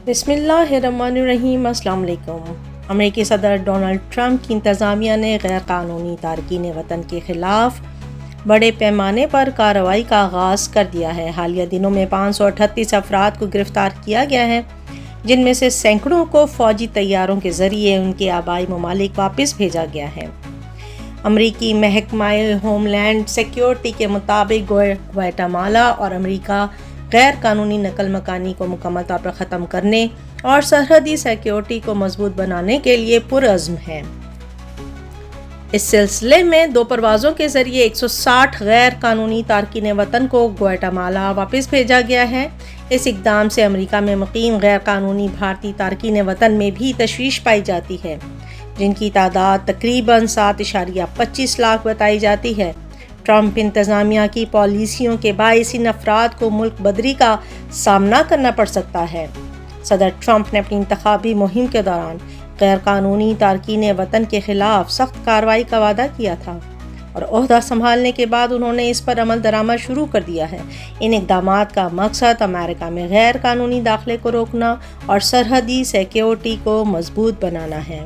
بسم اللہ الرحمن الرحیم۔ السلام علیکم۔ امریکی صدر ڈونلڈ ٹرمپ کی انتظامیہ نے غیر قانونی تارکین وطن کے خلاف بڑے پیمانے پر کارروائی کا آغاز کر دیا ہے۔ حالیہ دنوں میں 538 افراد کو گرفتار کیا گیا ہے، جن میں سے سینکڑوں کو فوجی طیاروں کے ذریعے ان کے آبائی ممالک واپس بھیجا گیا ہے۔ امریکی محکمہ ہوم لینڈ سیکیورٹی کے مطابق گواٹیمالا اور امریکہ غیر قانونی نقل مکانی کو مکمل طور پر ختم کرنے اور سرحدی سیکیورٹی کو مضبوط بنانے کے لیے پرعزم ہیں۔ اس سلسلے میں 2 پروازوں کے ذریعے 160 غیر قانونی تارکین وطن کو گواٹیمالا واپس بھیجا گیا ہے۔ اس اقدام سے امریکہ میں مقیم غیر قانونی بھارتی تارکین وطن میں بھی تشویش پائی جاتی ہے، جن کی تعداد تقریباً 7.25 لاکھ بتائی جاتی ہے۔ ٹرمپ انتظامیہ کی پالیسیوں کے باعث ان افراد کو ملک بدری کا سامنا کرنا پڑ سکتا ہے۔ صدر ٹرمپ نے اپنی انتخابی مہم کے دوران غیر قانونی تارکین وطن کے خلاف سخت کارروائی کا وعدہ کیا تھا، اور عہدہ سنبھالنے کے بعد انہوں نے اس پر عمل درآمد شروع کر دیا ہے۔ ان اقدامات کا مقصد امریکہ میں غیر قانونی داخلے کو روکنا اور سرحدی سیکیورٹی کو مضبوط بنانا ہے۔